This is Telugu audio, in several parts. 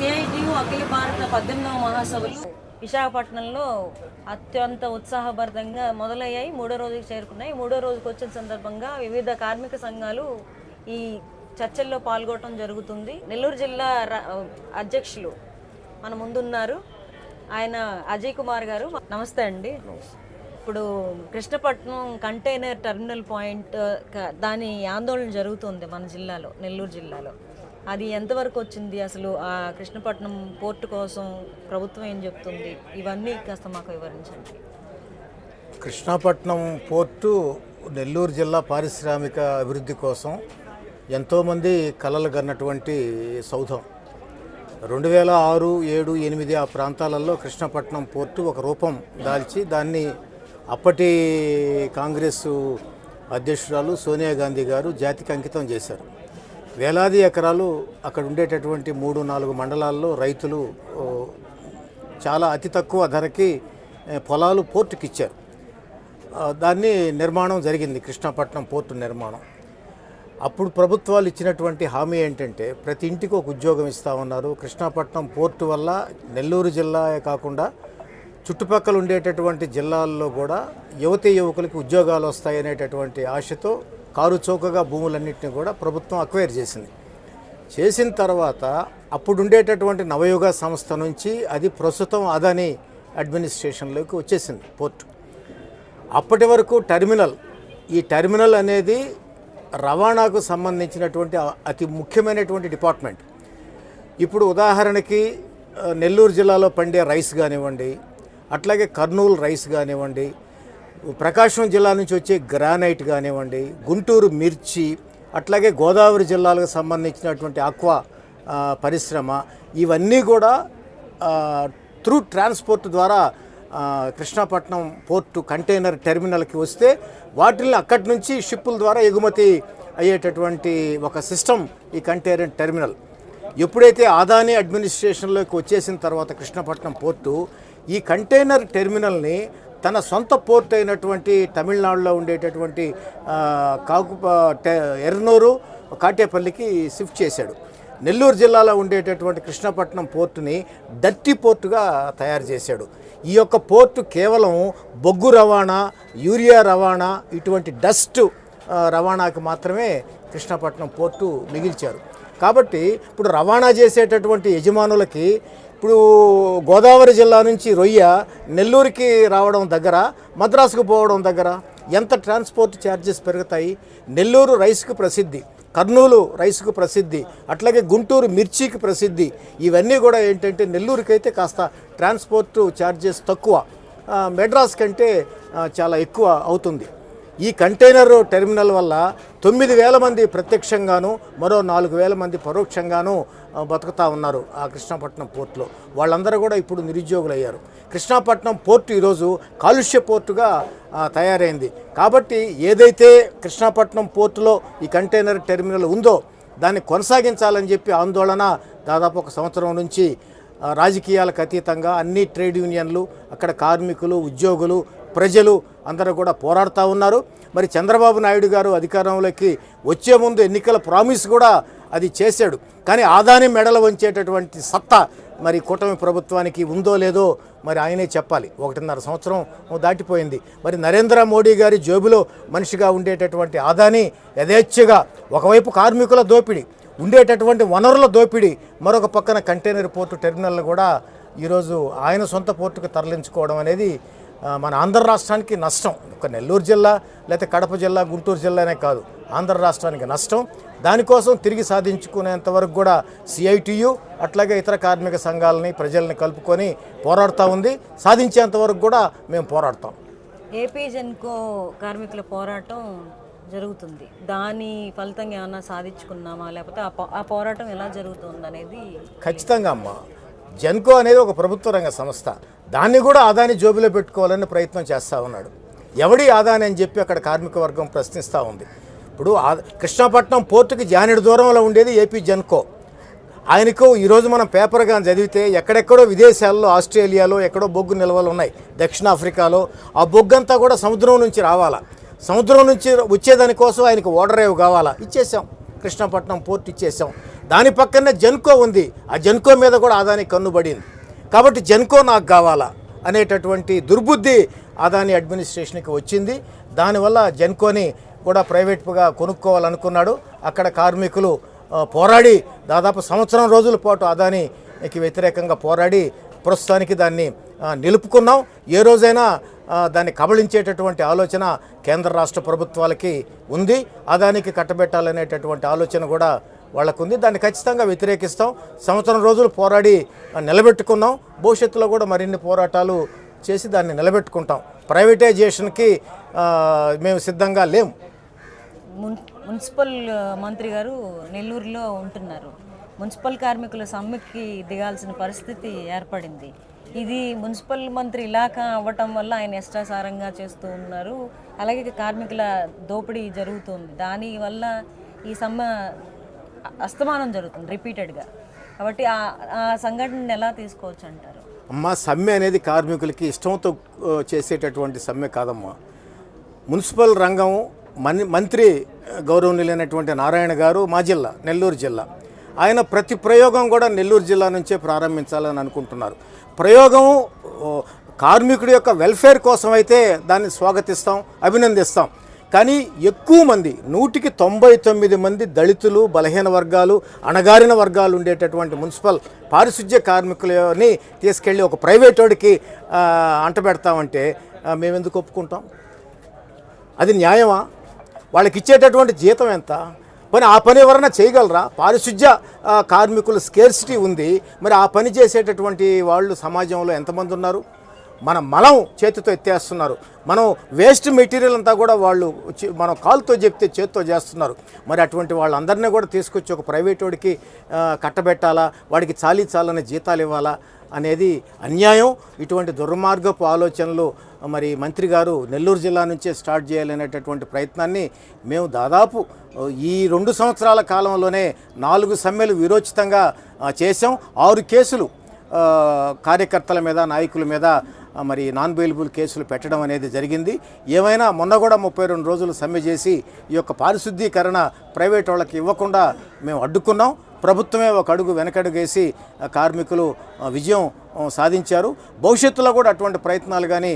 సిఐటియు అఖిల భారత 18వ మహాసభలు విశాఖపట్నంలో అత్యంత ఉత్సాహభరితంగా మొదలయ్యాయి. మూడో రోజుకి చేరుకున్నాయి. మూడో రోజుకి వచ్చిన సందర్భంగా వివిధ కార్మిక సంఘాలు ఈ చర్చల్లో పాల్గొనడం జరుగుతుంది. నెల్లూరు జిల్లా అధ్యక్షులు మన ముందున్నారు, ఆయన అజయ్ కుమార్ గారు. నమస్తే అండి. ఇప్పుడు కృష్ణపట్నం కంటైనర్ టెర్మినల్ పాయింట్ దాని ఆందోళన జరుగుతుంది మన జిల్లాలో, నెల్లూరు జిల్లాలో. అది ఎంతవరకు వచ్చింది, అసలు ఆ కృష్ణపట్నం పోర్టు కోసం ప్రభుత్వం ఏం చెప్తుంది, ఇవన్నీ కాస్త మాకు వివరించండి. కృష్ణపట్నం పోర్టు నెల్లూరు జిల్లా పారిశ్రామిక అభివృద్ధి కోసం ఎంతోమంది కలలు కన్నటువంటి సౌధం. 2006, 7, 8 ఆ ప్రాంతాలలో కృష్ణపట్నం పోర్టు ఒక రూపం దాల్చి దాన్ని అప్పటి కాంగ్రెస్ అధ్యక్షురాలు సోనియా గాంధీ గారు జాతికి అంకితం చేశారు. వేలాది ఎకరాలు అక్కడ ఉండేటటువంటి 3-4 మండలాల్లో రైతులు చాలా అతి తక్కువ ధరకి పొలాలు పోర్టుకి ఇచ్చారు. దాన్ని నిర్మాణం జరిగింది, కృష్ణపట్నం పోర్టు నిర్మాణం. అప్పుడు ప్రభుత్వాలు ఇచ్చినటువంటి హామీ ఏంటంటే ప్రతి ఇంటికి ఒక ఉద్యోగం ఇస్తూ ఉన్నారు. కృష్ణపట్నం పోర్టు వల్ల నెల్లూరు జిల్లా కాకుండా చుట్టుపక్కల ఉండేటటువంటి జిల్లాల్లో కూడా యువతీ యువకులకి ఉద్యోగాలు వస్తాయనేటటువంటి ఆశతో కారు చౌకగా భూములన్నింటినీ కూడా ప్రభుత్వం అక్వైర్ చేసింది. చేసిన తర్వాత అప్పుడు ఉండేటటువంటి నవయుగ సంస్థ నుంచి అది ప్రస్తుతం అదాని అడ్మినిస్ట్రేషన్లోకి వచ్చేసింది పోర్టు. అప్పటి వరకు ఈ టెర్మినల్ అనేది రవాణాకు సంబంధించినటువంటి అతి ముఖ్యమైనటువంటి డిపార్ట్మెంట్. ఇప్పుడు ఉదాహరణకి నెల్లూరు జిల్లాలో పండే రైస్ కానివ్వండి, అట్లాగే కర్నూలు రైస్ కానివ్వండి, ప్రకాశం జిల్లా నుంచి వచ్చే గ్రానైట్ కానివ్వండి, గుంటూరు మిర్చి, అట్లాగే గోదావరి జిల్లాలకు సంబంధించినటువంటి ఆక్వా పరిశ్రమ, ఇవన్నీ కూడా త్రూ ట్రాన్స్పోర్ట్ ద్వారా కృష్ణపట్నం పోర్టు కంటైనర్ టెర్మినల్కి వస్తే వాటిని అక్కడి నుంచి షిప్పుల ద్వారా ఎగుమతి అయ్యేటటువంటి ఒక సిస్టమ్ ఈ కంటైనర్ టెర్మినల్. ఎప్పుడైతే అదాని అడ్మినిస్ట్రేషన్లోకి వచ్చేసిన తర్వాత కృష్ణపట్నం పోర్టు ఈ కంటైనర్ టెర్మినల్ని తన సొంత పోర్ట్ అయినటువంటి తమిళనాడులో ఉండేటటువంటి ఎర్నూరు, కాటేపల్లికి షిఫ్ట్ చేశాడు. నెల్లూరు జిల్లాలో ఉండేటటువంటి కృష్ణపట్నం పోర్టుని డర్టీ పోర్టుగా తయారు చేశాడు. ఈ యొక్క పోర్టు కేవలం బొగ్గు రవాణా, యూరియా రవాణా, ఇటువంటి డస్ట్ రవాణాకి మాత్రమే కృష్ణపట్నం పోర్టు మిగిల్చారు. కాబట్టి ఇప్పుడు రవాణా చేసేటటువంటి యజమానులకి ఇప్పుడు గోదావరి జిల్లా నుంచి రొయ్య నెల్లూరుకి రావడం దగ్గర, మద్రాసుకు పోవడం దగ్గర ఎంత ట్రాన్స్పోర్ట్ ఛార్జెస్ పెరుగుతాయి. నెల్లూరు రైస్కు ప్రసిద్ధి, కర్నూలు రైస్కు ప్రసిద్ధి, అట్లాగే గుంటూరు మిర్చికి ప్రసిద్ధి. ఇవన్నీ కూడా ఏంటంటే నెల్లూరుకి అయితే కాస్త ట్రాన్స్పోర్ట్ ఛార్జెస్ తక్కువ, మెడ్రాస్ కంటే చాలా ఎక్కువ అవుతుంది. ఈ కంటైనర్ టెర్మినల్ వల్ల 9,000 మంది ప్రత్యక్షంగాను, మరో 4,000 మంది పరోక్షంగాను బతుకుతూ ఉన్నారు ఆ కృష్ణపట్నం పోర్టులో. వాళ్ళందరూ కూడా ఇప్పుడు నిరుద్యోగులు అయ్యారు. కృష్ణపట్నం పోర్టు ఈరోజు కాలుష్య పోర్టుగా తయారైంది. కాబట్టి ఏదైతే కృష్ణపట్నం పోర్టులో ఈ కంటైనర్ టెర్మినల్ ఉందో దాన్ని కొనసాగించాలని చెప్పి ఆందోళన దాదాపు 1 సంవత్సరం నుంచి రాజకీయాలకు అతీతంగా అన్ని ట్రేడ్ యూనియన్లు, అక్కడ కార్మికులు, ఉద్యోగులు, ప్రజలు అందరూ కూడా పోరాడుతూ ఉన్నారు. మరి చంద్రబాబు నాయుడు గారు అధికారంలోకి వచ్చే ముందు ఎన్నికల ప్రామిస్ కూడా అది చేశాడు. కానీ అదాని మెడలు వంచేటటువంటి సత్తా మరి కూటమి ప్రభుత్వానికి ఉందో లేదో మరి ఆయనే చెప్పాలి. 1.5 సంవత్సరం దాటిపోయింది. మరి నరేంద్ర మోడీ గారి జేబులో మనిషిగా ఉండేటటువంటి అదాని యథేచ్ఛగా ఒకవైపు కార్మికుల దోపిడీ, ఉండేటటువంటి వనరుల దోపిడీ, మరొక పక్కన కంటైనర్ పోర్టు టెర్మినల్ కూడా ఈరోజు ఆయన సొంత పోర్టుకు తరలించుకోవడం అనేది మన ఆంధ్ర రాష్ట్రానికి నష్టం. ఒక నెల్లూరు జిల్లా లేకపోతే కడప జిల్లా, గుంటూరు జిల్లానే కాదు, ఆంధ్ర రాష్ట్రానికి నష్టం. దానికోసం తిరిగి సాధించుకునేంత వరకు కూడా సిఐటియు అట్లాగే ఇతర కార్మిక సంఘాలని, ప్రజల్ని కలుపుకొని పోరాడుతూ ఉంది. సాధించేంత వరకు కూడా మేము పోరాడతాం. ఏపీ జెన్కో కార్మికుల పోరాటం జరుగుతుంది. దాని ఫలితంగా ఏమన్నా సాధించుకున్నామా, లేకపోతే ఆ పోరాటం ఎలా జరుగుతుంది అనేది? ఖచ్చితంగా అమ్మ, జెన్కో అనేది ఒక ప్రభుత్వ రంగ సంస్థ. దాన్ని కూడా అదాని జోబులో పెట్టుకోవాలని ప్రయత్నం చేస్తూ ఉన్నాడు. ఎవడి అదాని అని చెప్పి అక్కడ కార్మిక వర్గం ప్రశ్నిస్తూ ఉంది. ఇప్పుడు కృష్ణపట్నం పోర్టుకి జానెడు దూరంలో ఉండేది ఏపీ జెన్కో. ఆయనకు ఈరోజు మనం పేపర్గా చదివితే ఎక్కడెక్కడో విదేశాల్లో, ఆస్ట్రేలియాలో ఎక్కడో బొగ్గు నిల్వలు ఉన్నాయి, దక్షిణాఫ్రికాలో. ఆ బొగ్గు అంతా కూడా సముద్రం నుంచి రావాలా. సముద్రం నుంచి వచ్చేదానికోసం ఆయనకు ఓడరేవు కావాలా. ఇచ్చేసాం, కృష్ణపట్నం పోర్ట్ ఇచ్చేసాం. దాని పక్కనే జెన్కో ఉంది, ఆ జెన్కో మీద కూడా అదాని కన్నుబడింది. కాబట్టి జెన్కో నాకు కావాలా అనేటటువంటి దుర్బుద్ధి అదాని అడ్మినిస్ట్రేషన్కి వచ్చింది. దానివల్ల జెన్కోని కూడా ప్రైవేట్గా కొనుక్కోవాలనుకున్నాడు. అక్కడ కార్మికులు పోరాడి దాదాపు సంవత్సరం రోజుల పాటు అదానికి వ్యతిరేకంగా పోరాడి ప్రస్తుతానికి దాన్ని నిలుపుకున్నాం. ఏ రోజైనా దాన్ని కబళించేటటువంటి ఆలోచన కేంద్ర రాష్ట్ర ప్రభుత్వాలకి ఉంది. అదానికి కట్టబెట్టాలనేటటువంటి ఆలోచన కూడా వాళ్ళకుంది. దాన్ని ఖచ్చితంగా వ్యతిరేకిస్తాం. సంవత్సరం రోజులు పోరాడి నిలబెట్టుకున్నాం. భవిష్యత్తులో కూడా మరిన్ని పోరాటాలు చేసి దాన్ని నిలబెట్టుకుంటాం. ప్రైవేటైజేషన్కి మేము సిద్ధంగా లేము. మున్సిపల్ మంత్రి గారు నెల్లూరులో ఉంటున్నారు. మున్సిపల్ కార్మికుల సమ్మెకి దిగాల్సిన పరిస్థితి ఏర్పడింది. ఇది మున్సిపల్ మంత్రి ఇలాకా అవ్వటం వల్ల ఆయన ఇష్టాసారంగా చేస్తూ ఉన్నారు. అలాగే కార్మికుల దోపిడీ జరుగుతుంది. దానివల్ల ఈ సమ్మె అస్తమానం జరుగుతుంది రిపీటెడ్గా. కాబట్టి ఆ సంఘటనని ఎలా తీసుకోవచ్చు అంటారు? అమ్మ, సమ్మె అనేది కార్మికులకి ఇష్టంతో చేసేటటువంటి సమ్మె కాదమ్మా. మున్సిపల్ రంగం మంత్రి గౌరవనీయులైనటువంటి నారాయణ గారు మా జిల్లా నెల్లూరు జిల్లా, ఆయన ప్రతి ప్రయోగం కూడా నెల్లూరు జిల్లా నుంచే ప్రారంభించాలని అనుకుంటున్నారు. ప్రయోగం కార్మికుడి యొక్క వెల్ఫేర్ కోసం అయితే దాన్ని స్వాగతిస్తాం, అభినందిస్తాం. కానీ ఎక్కువ మంది 199 మంది దళితులు, బలహీన వర్గాలు, అణగారిన వర్గాలు ఉండేటటువంటి మున్సిపల్ పారిశుధ్య కార్మికులని తీసుకెళ్ళి ఒక ప్రైవేటోడికి అంటబెడతామంటే మేమెందుకు ఒప్పుకుంటాం? అది న్యాయమా? వాళ్ళకి ఇచ్చేటటువంటి జీతం ఎంత? మరి ఆ పని ఎవరైనా చేయగలరా? పారిశుధ్య కార్మికులు స్కేర్సిటీ ఉంది. మరి ఆ పని చేసేటటువంటి వాళ్ళు సమాజంలో ఎంతమంది ఉన్నారు? మన మలం చేతితో ఎత్తేస్తున్నారు. మనం వేస్ట్ మెటీరియల్ అంతా కూడా వాళ్ళు మనం కాలుతో చెప్తే చేతితో చేస్తున్నారు. మరి అటువంటి వాళ్ళందరినీ కూడా తీసుకొచ్చి ఒక ప్రైవేటోడికి కట్టబెట్టాలా, వాడికి చాలని జీతాలు ఇవ్వాలా అనేది అన్యాయం. ఇటువంటి దుర్మార్గపు ఆలోచనలు మరి మంత్రి గారు నెల్లూరు జిల్లా నుంచే స్టార్ట్ చేయాలనేటటువంటి ప్రయత్నాన్ని మేము దాదాపు ఈ 2 సంవత్సరాల కాలంలోనే 4 సమ్మెలు విరోచితంగా చేసాం. 6 కేసులు కార్యకర్తల మీద, నాయకుల మీద మరి నాన్ బెయిలబుల్ కేసులు పెట్టడం అనేది జరిగింది. ఏమైనా మొన్న కూడా 32 రోజులు సమ్మె చేసి ఈ యొక్క పారిశుద్ధీకరణ ప్రైవేట్ వాళ్ళకి ఇవ్వకుండా మేము అడ్డుకున్నాం. ప్రభుత్వమే ఒక అడుగు వెనకడుగేసి కార్మికులు విజయం సాధించారు. భవిష్యత్తులో కూడా అటువంటి ప్రయత్నాలు కానీ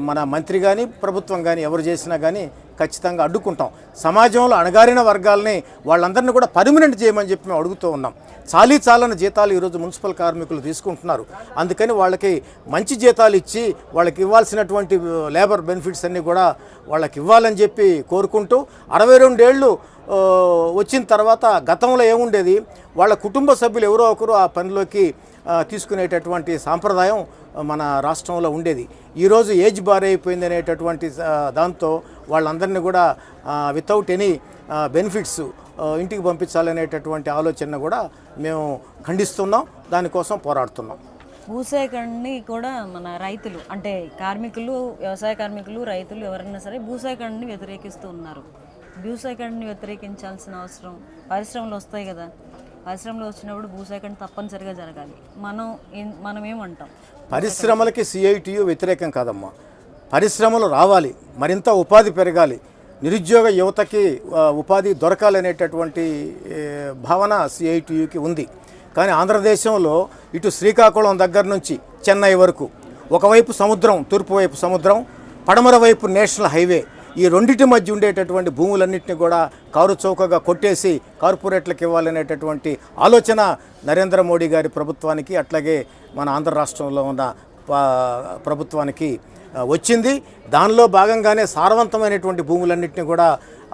మన మంత్రి కానీ ప్రభుత్వం కానీ ఎవరు చేసినా కానీ ఖచ్చితంగా అడ్డుకుంటాం. సమాజంలో అణగారిన వర్గాలని వాళ్ళందరినీ కూడా పర్మనెంట్ చేయమని చెప్పి మేము అడుగుతూ ఉన్నాం. చాలని జీతాలు ఈరోజు మున్సిపల్ కార్మికులు తీసుకుంటున్నారు. అందుకని వాళ్ళకి మంచి జీతాలు ఇచ్చి వాళ్ళకి ఇవ్వాల్సినటువంటి లేబర్ బెనిఫిట్స్ అన్నీ కూడా వాళ్ళకి ఇవ్వాలని చెప్పి కోరుకుంటూ 62 ఏళ్ళు వచ్చిన తర్వాత గతంలో ఏముండేది, వాళ్ళ కుటుంబ సభ్యులు ఎవరో ఒకరు ఆ పనిలోకి తీసుకునేటటువంటి సాంప్రదాయం మన రాష్ట్రంలో ఉండేది. ఈరోజు ఏజ్ బార్ అయిపోయింది అనేటటువంటి దాంతో వాళ్ళందరినీ కూడా వితౌట్ ఎనీ బెనిఫిట్స్ ఇంటికి పంపించాలనేటటువంటి ఆలోచన కూడా మేము ఖండిస్తున్నాం. దానికోసం పోరాడుతున్నాం. భూసేకరణని కూడా మన రైతులు అంటే కార్మికులు, వ్యవసాయ కార్మికులు, రైతులు ఎవరైనా సరే భూసేకరణని వ్యతిరేకిస్తూ ఉన్నారు. భూసేకరణని వ్యతిరేకించాల్సిన అవసరం, పరిశ్రమలు వస్తాయి కదా, పరిశ్రమలు వచ్చినప్పుడు భూసేకరణ తప్పనిసరిగా జరగాలి. మనం ఏమంటాం? పరిశ్రమలకి సిఐటియు వ్యతిరేకం కాదమ్మా. పరిశ్రమలు రావాలి, మరింత ఉపాధి పెరగాలి, నిరుద్యోగ యువతకి ఉపాధి దొరకాలనేటటువంటి భావన సిఐటియుకి ఉంది. కానీ ఆంధ్రదేశంలో ఇటు శ్రీకాకుళం దగ్గర నుంచి చెన్నై వరకు ఒకవైపు సముద్రం, తూర్పు వైపు సముద్రం, పడమర వైపు నేషనల్ హైవే, ఈ రెండింటి మధ్య ఉండేటటువంటి భూములన్నింటినీ కూడా కారు చౌకగా కొట్టేసి కార్పొరేట్లకు ఇవ్వాలనేటటువంటి ఆలోచన నరేంద్ర మోడీ గారి ప్రభుత్వానికి, అట్లాగే మన ఆంధ్ర రాష్ట్రంలో ఉన్న ప్రభుత్వానికి వచ్చింది. దానిలో భాగంగానే సారవంతమైనటువంటి భూములన్నింటినీ కూడా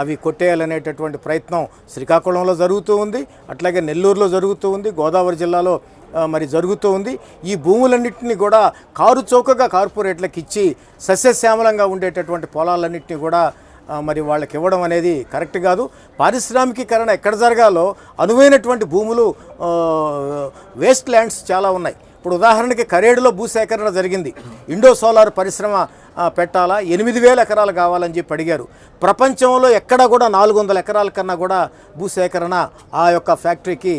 అవి కొట్టేయాలనేటటువంటి ప్రయత్నం శ్రీకాకుళంలో జరుగుతూ ఉంది, అట్లాగే నెల్లూరులో జరుగుతూ ఉంది, గోదావరి జిల్లాలో మరి జరుగుతూ ఉంది. ఈ భూములన్నింటినీ కూడా కారు చౌకగా కార్పొరేట్లకు ఇచ్చి సస్యశ్యామలంగా ఉండేటటువంటి పొలాలన్నింటినీ కూడా మరి వాళ్ళకి ఇవ్వడం అనేది కరెక్ట్ కాదు. పారిశ్రామికీకరణ ఎక్కడ జరగాలో అనువైనటువంటి భూములు, వేస్ట్ ల్యాండ్స్ చాలా ఉన్నాయి. ఇప్పుడు ఉదాహరణకి కరేడులో భూసేకరణ జరిగింది. ఇండో సోలార్ పరిశ్రమ పెట్టాలా, 8,000 ఎకరాలు కావాలని చెప్పి అడిగారు. ప్రపంచంలో ఎక్కడ కూడా 400 ఎకరాల కన్నా కూడా భూసేకరణ ఆ యొక్క ఫ్యాక్టరీకి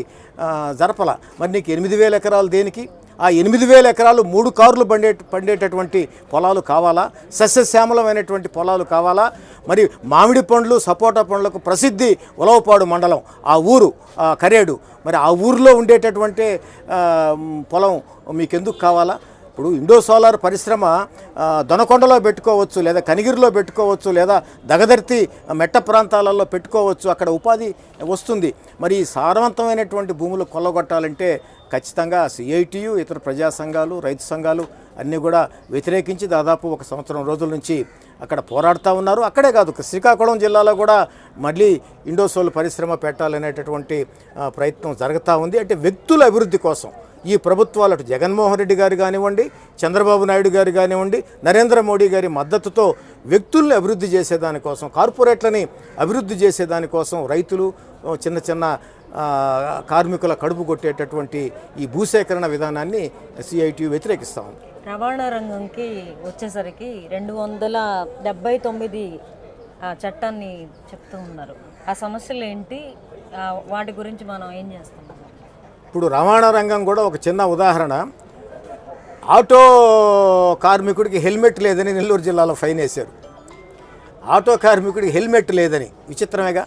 జరపల. మరి నీకు 8,000 ఎకరాలు దేనికి? ఆ 8,000 ఎకరాలు 3 కార్లు పండేటటువంటి పొలాలు కావాలా? సస్యశ్యామలమైనటువంటి పొలాలు కావాలా? మరి మామిడి పండ్లు సపోటా పండ్లకు ప్రసిద్ధి ఉలవపాడు మండలం, ఆ ఊరు కరేడు. మరి ఆ ఊరిలో ఉండేటటువంటి పొలం మీకెందుకు కావాలా? ఇప్పుడు ఇండో సోలార్ పరిశ్రమ దొనకొండలో పెట్టుకోవచ్చు, లేదా కనిగిరిలో పెట్టుకోవచ్చు, లేదా దగదర్తి మెట్ట ప్రాంతాలలో పెట్టుకోవచ్చు, అక్కడ ఉపాధి వస్తుంది. మరి ఈ సారవంతమైనటువంటి భూములు కొల్లగొట్టాలంటే ఖచ్చితంగా సిఐటియు, ఇతర ప్రజా సంఘాలు, రైతు సంఘాలు అన్నీ కూడా వ్యతిరేకించి దాదాపు 1 సంవత్సరం రోజుల నుంచి అక్కడ పోరాడుతూ ఉన్నారు. అక్కడే కాదు, శ్రీకాకుళం జిల్లాలో కూడా మళ్ళీ ఇండోసోల్ పరిశ్రమ పెట్టాలనేటటువంటి ప్రయత్నం జరుగుతూ ఉంది. అంటే వ్యక్తుల అభివృద్ధి కోసం ఈ ప్రభుత్వాలు, అటు జగన్మోహన్ రెడ్డి గారు కానివ్వండి, చంద్రబాబు నాయుడు గారు కానివ్వండి, నరేంద్ర మోడీ గారి మద్దతుతో వ్యక్తుల్ని అభివృద్ధి చేసేదానికోసం, కార్పొరేట్లని అభివృద్ధి చేసేదానికోసం రైతులు, చిన్న చిన్న కార్మికుల కడుపు కొట్టేటటువంటి ఈ భూసేకరణ విధానాన్ని సిఐటియు వ్యతిరేకిస్తూ ఉంది. రవాణా రంగంకి వచ్చేసరికి 279 చట్టాన్ని చెప్తూ ఉన్నారు. ఆ సమస్యలు ఏంటి, వాటి గురించి మనం ఏం చేస్తాం? ఇప్పుడు రవాణా రంగం కూడా ఒక చిన్న ఉదాహరణ. ఆటో కార్మికుడికి హెల్మెట్ లేదని నెల్లూరు జిల్లాలో ఫైన్ వేశారు. ఆటో కార్మికుడికి హెల్మెట్ లేదని, విచిత్రమేగా.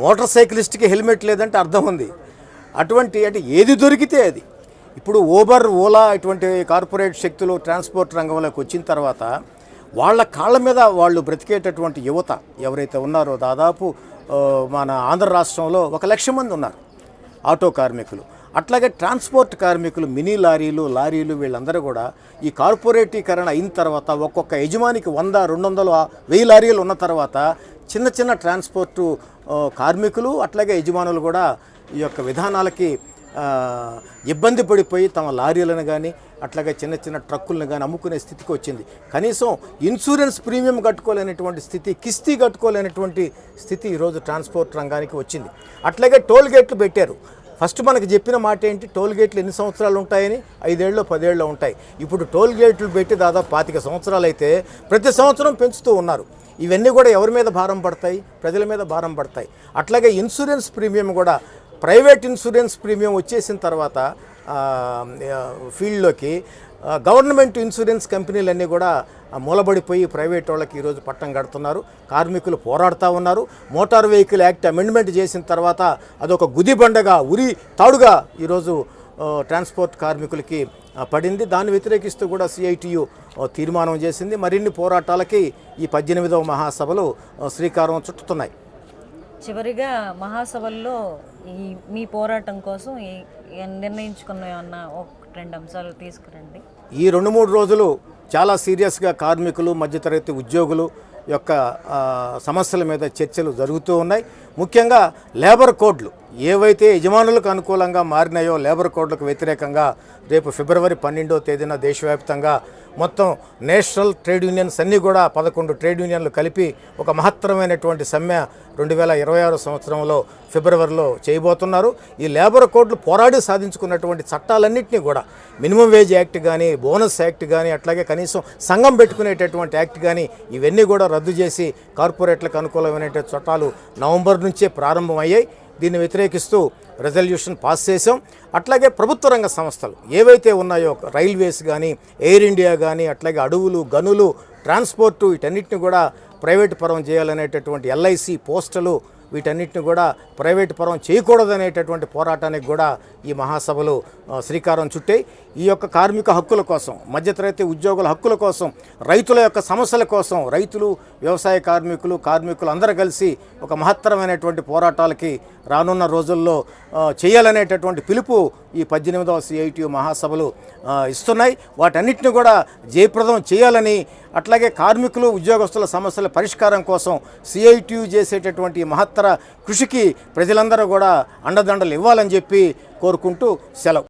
మోటార్ సైకిలిస్ట్కి హెల్మెట్ లేదంటే అర్థం ఉంది. అంటే ఏది దొరికితే అది. ఇప్పుడు ఊబర్, ఓలా ఇటువంటి కార్పొరేట్ శక్తులు ట్రాన్స్పోర్ట్ రంగంలోకి వచ్చిన తర్వాత వాళ్ళ కాళ్ళ మీద వాళ్ళు బ్రతికేటటువంటి యువత ఎవరైతే ఉన్నారో, దాదాపు మన ఆంధ్ర రాష్ట్రంలో 1,00,000 మంది ఉన్నారు ఆటో కార్మికులు. అట్లాగే ట్రాన్స్పోర్ట్ కార్మికులు, మినీ లారీలు, వీళ్ళందరూ కూడా ఈ కార్పొరేటీకరణ అయిన తర్వాత ఒక్కొక్క యజమానికి 100, 200, 1000 లారీలు ఉన్న తర్వాత చిన్న చిన్న ట్రాన్స్పోర్టు కార్మికులు అట్లాగే యజమానులు కూడా ఈ యొక్క విధానాలకి ఇబ్బంది పడిపోయి తమ లారీలను కానీ అట్లాగే చిన్న చిన్న ట్రక్కులను కానీ అమ్ముకునే స్థితికి వచ్చింది. కనీసం ఇన్సూరెన్స్ ప్రీమియం కట్టుకోలేనటువంటి స్థితి, కిస్తీ కట్టుకోలేనటువంటి స్థితి ఈరోజు ట్రాన్స్పోర్ట్ రంగానికి వచ్చింది. అట్లాగే టోల్ గేట్లు పెట్టారు. ఫస్ట్ మనకు చెప్పిన మాట ఏంటి, టోల్ గేట్లు ఎన్ని సంవత్సరాలు ఉంటాయని? 5 ఏళ్ళు 10 ఏళ్ళు ఉంటాయి. ఇప్పుడు టోల్ గేట్లు పెట్టి దాదాపు 25 సంవత్సరాలు అయితే ప్రతి సంవత్సరం పెంచుతూ ఉన్నారు. ఇవన్నీ కూడా ఎవరి మీద భారం పడతాయి? ప్రజల మీద భారం పడతాయి. అట్లాగే ఇన్సూరెన్స్ ప్రీమియం కూడా, ప్రైవేట్ ఇన్సూరెన్స్ ప్రీమియం వచ్చేసిన తర్వాత ఫీల్డ్లోకి గవర్నమెంట్ ఇన్సూరెన్స్ కంపెనీలన్నీ కూడా మూలబడిపోయి ప్రైవేట్ వాళ్ళకి ఈరోజు పట్టం కడుతున్నారు. కార్మికులు పోరాడుతూ ఉన్నారు. మోటార్ వెహికల్ యాక్ట్ అమెండ్మెంట్ చేసిన తర్వాత అదొక గుదిబండగా, ఉరి తాడుగా ఈరోజు ట్రాన్స్పోర్ట్ కార్మికులకి పడింది. దాన్ని వ్యతిరేకిస్తూ కూడా సిఐటియు తీర్మానం చేసింది. మరిన్ని పోరాటాలకి ఈ 18వ మహాసభలు శ్రీకారం చుట్టుతున్నాయి. చివరిగా మహాసభల్లో మీ పోరాటం కోసం నిర్ణయించుకున్న ఏమన్నా 1-2 అంశాలు తీసుకురండి. ఈ 2-3 రోజులు చాలా సీరియస్గా కార్మికులు, మధ్యతరగతి ఉద్యోగులు యొక్క సమస్యల మీద చర్చలు జరుగుతూ ఉన్నాయి. ముఖ్యంగా లేబర్ కోడ్లు ఏవైతే యజమానులకు అనుకూలంగా మారినాయో, లేబర్ కోడ్లకు వ్యతిరేకంగా రేపు ఫిబ్రవరి 12వ తేదీన దేశవ్యాప్తంగా మొత్తం నేషనల్ ట్రేడ్ యూనియన్స్ అన్నీ కూడా 11 ట్రేడ్ యూనియన్లు కలిపి ఒక మహత్తరమైనటువంటి సమ్మె 2026 సంవత్సరంలో ఫిబ్రవరిలో చేయబోతున్నారు. ఈ లేబర్ కోడ్లు పోరాడి సాధించుకున్నటువంటి చట్టాలన్నింటినీ కూడా, మినిమం వేజ్ యాక్ట్ కానీ, బోనస్ యాక్ట్ కానీ, అట్లాగే కనీసం సంఘం పెట్టుకునేటటువంటి యాక్ట్ కానీ, ఇవన్నీ కూడా రద్దు చేసి కార్పొరేట్లకు అనుకూలమైనటువంటి చట్టాలు నవంబర్ నుంచే ప్రారంభమయ్యాయి. దీన్ని వ్యతిరేకిస్తూ రెజల్యూషన్ పాస్ చేసాం. అట్లాగే ప్రభుత్వ రంగ సంస్థలు ఏవైతే ఉన్నాయో, రైల్వేస్ కానీ, ఎయిర్ ఇండియా కానీ, అట్లాగే అడవులు, గనులు, ట్రాన్స్పోర్టు, వీటన్నిటిని కూడా ప్రైవేటు పరం చేయాలనేటటువంటి ఎల్ఐసి, పోస్టలు, వీటన్నిటిని కూడా ప్రైవేటు పరం చేయకూడదనేటటువంటి పోరాటానికి కూడా ఈ మహాసభలు శ్రీకారం చుట్టాయి. ఈ యొక్క కార్మిక హక్కుల కోసం, మధ్యతరగతి ఉద్యోగుల హక్కుల కోసం, రైతుల యొక్క సమస్యల కోసం, రైతులు, వ్యవసాయ కార్మికులు అందరూ కలిసి ఒక మహత్తరమైనటువంటి పోరాటాలకి రానున్న రోజుల్లో చేయాలనేటటువంటి పిలుపు ఈ 18వ సిఐటియు మహాసభలు ఇస్తున్నాయి. వాటన్నిటిని కూడా జయప్రదం చేయాలని, అట్లాగే కార్మికులు, ఉద్యోగస్తుల సమస్యల పరిష్కారం కోసం సిఐటియు చేసేటటువంటి మహత్తర కృషికి ప్రజలందరూ కూడా అండదండలు ఇవ్వాలని చెప్పి కోరుకుంటూ సెలవు.